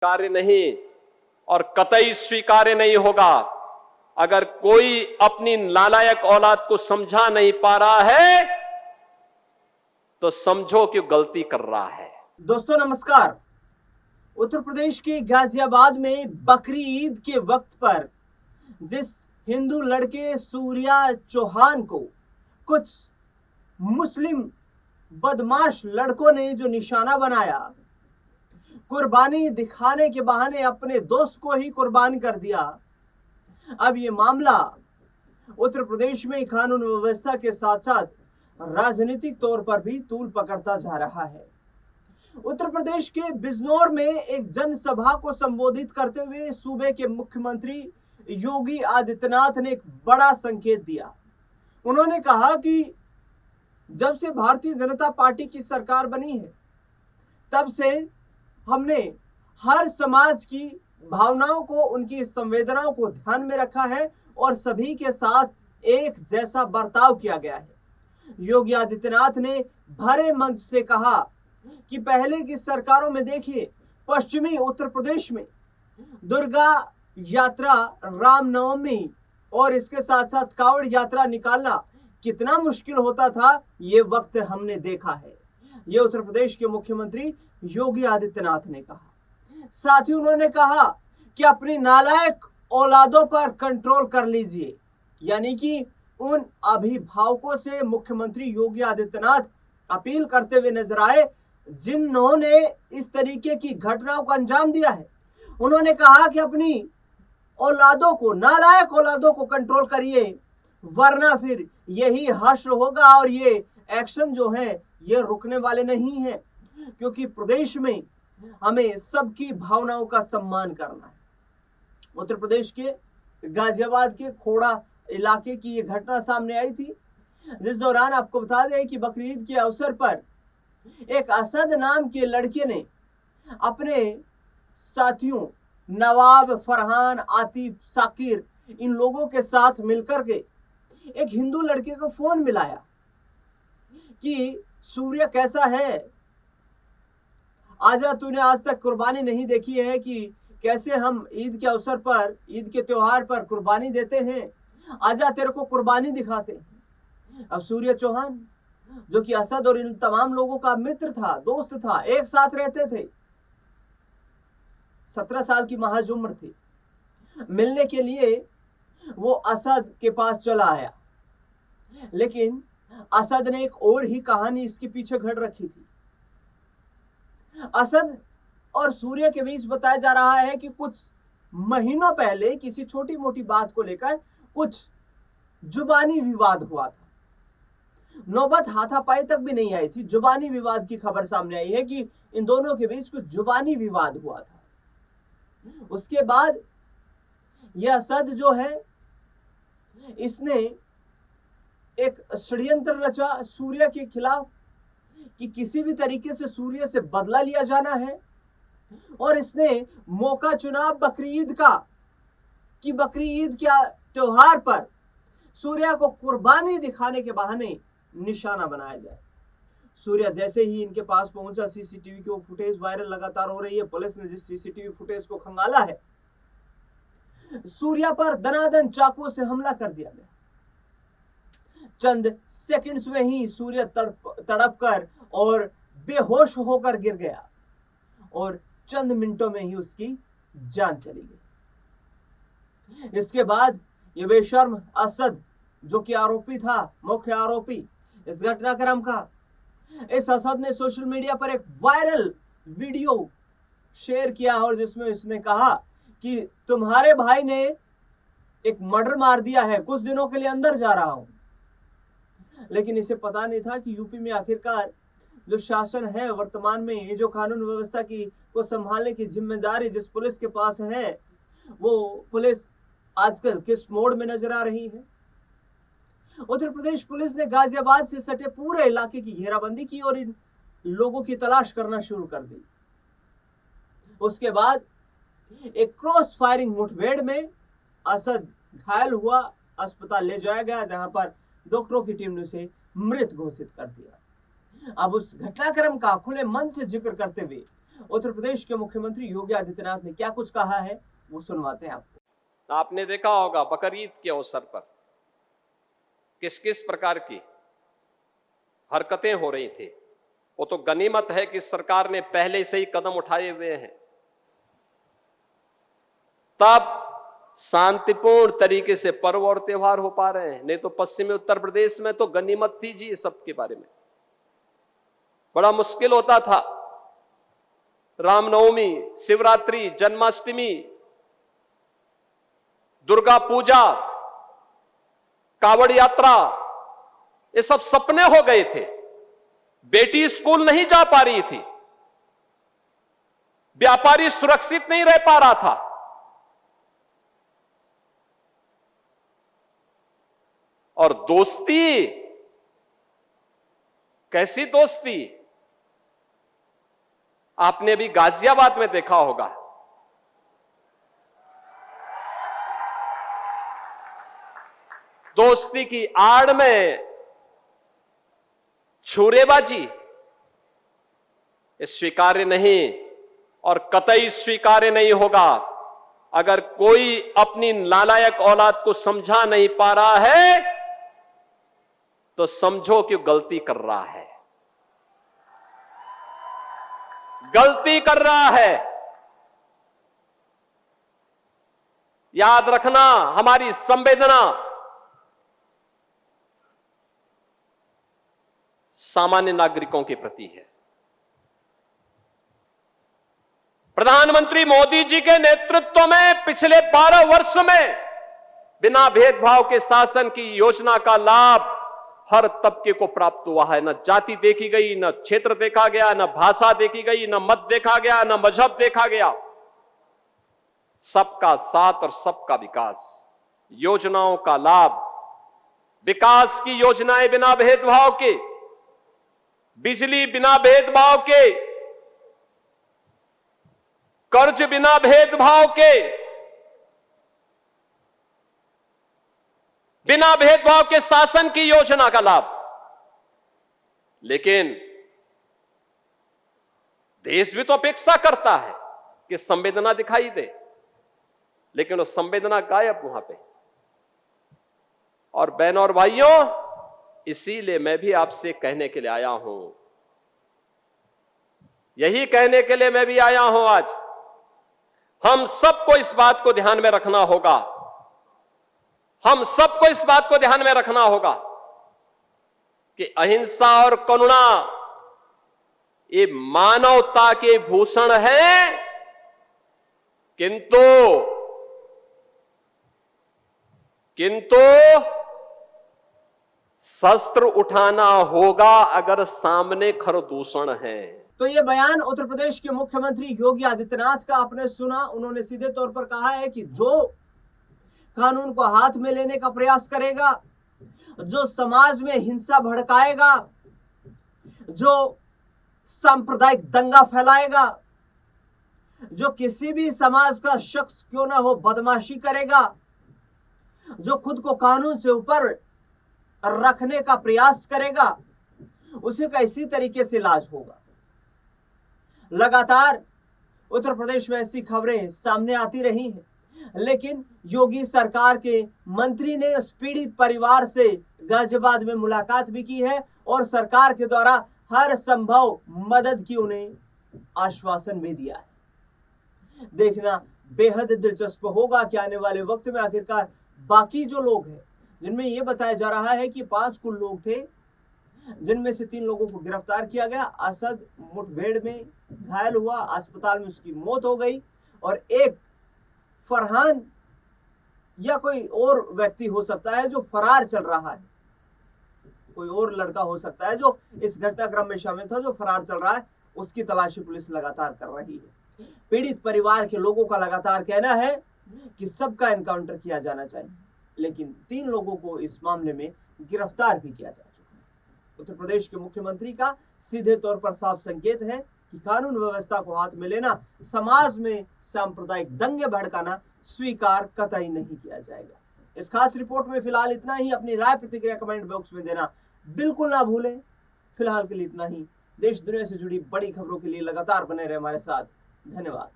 कार्य नहीं और कतई स्वीकार्य नहीं होगा। अगर कोई अपनी नालायक औलाद को समझा नहीं पा रहा है तो समझो कि गलती कर रहा है। दोस्तों नमस्कार। उत्तर प्रदेश के गाजियाबाद में बकरी ईद के वक्त पर जिस हिंदू लड़के सूर्या चौहान को कुछ मुस्लिम बदमाश लड़कों ने जो निशाना बनाया, कुर्बानी दिखाने के बहाने अपने दोस्त को ही कुर्बान कर दिया। अब ये मामला उत्तर प्रदेश में कानून व्यवस्था के साथ साथ राजनीतिक तौर पर भी तूल पकड़ता जा रहा है। उत्तर प्रदेश के बिजनौर में एक जनसभा को संबोधित करते हुए सूबे के मुख्यमंत्री योगी आदित्यनाथ ने एक बड़ा संकेत दिया। उन्होंने कहा कि जब से भारतीय जनता पार्टी की सरकार बनी है तब से हमने हर समाज की भावनाओं को, उनकी संवेदनाओं को ध्यान में रखा है और सभी के साथ एक जैसा बर्ताव किया गया है। योगी आदित्यनाथ ने भरे मंच से कहा कि पहले की सरकारों में देखिए, पश्चिमी उत्तर प्रदेश में दुर्गा यात्रा, रामनवमी और इसके साथ साथ कांवड़ यात्रा निकालना कितना मुश्किल होता था, ये वक्त हमने देखा है। ये उत्तर प्रदेश के मुख्यमंत्री योगी आदित्यनाथ ने कहा। साथ ही उन्होंने कहा कि अपनी नालायक औलादों पर कंट्रोल कर लीजिए, यानी कि उन अभिभावकों से मुख्यमंत्री योगी आदित्यनाथ अपील करते हुए नजर आए जिन्होंने इस तरीके की घटनाओं को अंजाम दिया है। उन्होंने कहा कि अपनी औलादों को, नालायक औलादों को कंट्रोल करिए, वरना फिर यही हश्र होगा और ये एक्शन जो है ये रुकने वाले नहीं है, क्योंकि प्रदेश में हमें सबकी भावनाओं का सम्मान करना है। उत्तर प्रदेश के गाजियाबाद के खोड़ा इलाके की ये घटना सामने आई थी, जिस दौरान आपको बता दें कि बकरी ईद के अवसर पर एक असद नाम के लड़के ने अपने साथियों नवाब, फरहान, आतिफ, साकिर, इन लोगों के साथ मिलकर के एक हिंदू लड़के को फोन मिलाया कि सूर्य कैसा है, आजा, तूने आज तक कुर्बानी नहीं देखी है कि कैसे हम ईद के अवसर पर, ईद के त्योहार पर कुर्बानी देते हैं, आजा तेरे को कुर्बानी दिखाते हैं। अब सूर्य चौहान जो कि असद और इन तमाम लोगों का मित्र था, दोस्त था, एक साथ रहते थे, 17 साल की महज उम्र थी, मिलने के लिए वो असद के पास चला आया। लेकिन असद ने एक और ही कहानी इसके पीछे घड़ रखी थी। असद और सूर्य के बीच बताया जा रहा है कि कुछ महीनों पहले किसी छोटी मोटी बात को लेकर कुछ जुबानी विवाद हुआ था। नौबत हाथापाई तक भी नहीं आई थी, जुबानी विवाद की खबर सामने आई है कि इन दोनों के बीच कुछ जुबानी विवाद हुआ था। उसके बाद यह असद जो है, इसने एक षड्यंत्र रचा सूर्य के खिलाफ कि किसी भी तरीके से सूर्य से बदला लिया जाना है, और इसने मौका चुना बकरी ईद का कि बकरी ईद के त्योहार पर सूर्य को कुर्बानी दिखाने के बहाने निशाना बनाया जाए। सूर्य जैसे ही इनके पास पहुंचा, सीसीटीवी की वो फुटेज वायरल लगातार हो रही है। पुलिस ने जिस सीसीटीवी फुटेज को खंगाला है, सूर्य पर दनादन चाकुओं से हमला कर दिया गया। चंद सेकंड्स में ही सूर्य तड़प कर और बेहोश होकर गिर गया और चंद मिनटों में ही उसकी जान चली गई। इसके बाद ये बेशर्म असद जो कि आरोपी था, मुख्य आरोपी इस घटनाक्रम का, इस असद ने सोशल मीडिया पर एक वायरल वीडियो शेयर किया और जिसमें उसने कहा कि तुम्हारे भाई ने एक मर्डर मार दिया है, कुछ दिनों के लिए अंदर जा रहा हूं। लेकिन इसे पता नहीं था कि यूपी में आखिरकार जो शासन है वर्तमान में, ये जो कानून व्यवस्था की को संभालने की जिम्मेदारी जिस पुलिस के पास है, वो पुलिस आजकल किस मोड में नजर आ रही है। उत्तर प्रदेश पुलिस ने गाजियाबाद से सटे पूरे इलाके की घेराबंदी की और इन लोगों की तलाश करना शुरू कर दी। उसके बाद एक क्रॉस फायरिंग मुठभेड़ में असद घायल हुआ, अस्पताल ले जाया गया, जहां पर डॉक्टरों की टीम ने उसे मृत घोषित कर दिया। अब उस घटनाक्रम का खुले मन से जिक्र करते हुए उत्तर प्रदेश के मुख्यमंत्री योगी आदित्यनाथ ने क्या कुछ कहा है वो सुनवाते हैं आपको। आपने देखा होगा बकरीद के अवसर पर किस किस प्रकार की हरकतें हो रही थी। वो तो गनीमत है कि सरकार ने पहले से ही कदम उठाए हुए हैं, तब शांतिपूर्ण तरीके से पर्व और त्योहार हो पा रहे हैं। नहीं तो पश्चिमी उत्तर प्रदेश में तो गनीमत थी जी, सब के बारे में बड़ा मुश्किल होता था। रामनवमी, शिवरात्रि, जन्माष्टमी, दुर्गा पूजा, कावड़ यात्रा, ये सब सपने हो गए थे। बेटी स्कूल नहीं जा पा रही थी, व्यापारी सुरक्षित नहीं रह पा रहा था। और दोस्ती, कैसी दोस्ती, आपने अभी गाजियाबाद में देखा होगा। दोस्ती की आड़ में छुरेबाजी, ये स्वीकार्य नहीं और कतई स्वीकार्य नहीं होगा। अगर कोई अपनी नालायक औलाद को समझा नहीं पा रहा है तो समझो कि गलती कर रहा है, गलती कर रहा है। याद रखना, हमारी संवेदना सामान्य नागरिकों के प्रति है। प्रधानमंत्री मोदी जी के नेतृत्व में पिछले 12 वर्ष में बिना भेदभाव के शासन की योजना का लाभ हर तबके को प्राप्त हुआ है। न जाति देखी गई, न क्षेत्र देखा गया, न भाषा देखी गई, न मत देखा गया, न मजहब देखा गया। सबका साथ और सबका विकास, योजनाओं का लाभ, विकास की योजनाएं बिना भेदभाव के, बिजली बिना भेदभाव के, कर्ज बिना भेदभाव के, बिना भेदभाव के शासन की योजना का लाभ। लेकिन देश भी तो अपेक्षा करता है कि संवेदना दिखाई दे, लेकिन वो संवेदना गायब वहां पे। और बहनों और भाइयों, इसीलिए मैं भी आपसे कहने के लिए आया हूं, यही कहने के लिए मैं भी आया हूं आज। हम सबको इस बात को ध्यान में रखना होगा, हम सबको इस बात को ध्यान में रखना होगा कि अहिंसा और करुणा ये मानवता के भूषण है, किंतु शस्त्र उठाना होगा अगर सामने खरदूषण है। तो ये बयान उत्तर प्रदेश के मुख्यमंत्री योगी आदित्यनाथ का आपने सुना। उन्होंने सीधे तौर पर कहा है कि जो कानून को हाथ में लेने का प्रयास करेगा, जो समाज में हिंसा भड़काएगा, जो सांप्रदायिक दंगा फैलाएगा, जो किसी भी समाज का शख्स क्यों ना हो बदमाशी करेगा, जो खुद को कानून से ऊपर रखने का प्रयास करेगा, उसे का इसी तरीके से इलाज होगा। लगातार उत्तर प्रदेश में ऐसी खबरें सामने आती रही हैं, लेकिन योगी सरकार के मंत्री ने उस पीड़ित परिवार से गाजियाबाद में मुलाकात भी की है और सरकार के द्वारा हर संभव मदद की उन्हें आश्वासन भी दिया है। देखना बेहद दिलचस्प होगा कि आने वाले वक्त में आखिरकार बाकी जो लोग हैं, जिनमें यह बताया जा रहा है कि 5 कुल लोग थे, जिनमें से 3 लोगों को गिरफ्तार किया गया। असद मुठभेड़ में घायल हुआ, अस्पताल में उसकी मौत हो गई, और एक फरहान या कोई और व्यक्ति हो सकता है जो फरार चल रहा है, कोई और लड़का हो सकता है जो इस घटनाक्रम में शामिल था, जो फरार चल रहा है, उसकी तलाशी पुलिस लगातार कर रही है। पीड़ित परिवार के लोगों का लगातार कहना है कि सबका एनकाउंटर किया जाना चाहिए, लेकिन 3 लोगों को इस मामले में गिरफ्तार भी किया जा चुका है। उत्तर प्रदेश के मुख्यमंत्री का सीधे तौर पर साफ संकेत है कि कानून व्यवस्था को हाथ में लेना, समाज में सांप्रदायिक दंगे भड़काना स्वीकार कतई नहीं किया जाएगा। इस खास रिपोर्ट में फिलहाल इतना ही। अपनी राय प्रतिक्रिया कमेंट बॉक्स में देना बिल्कुल ना भूलें। फिलहाल के लिए इतना ही। देश दुनिया से जुड़ी बड़ी खबरों के लिए लगातार बने रहे हमारे साथ। धन्यवाद।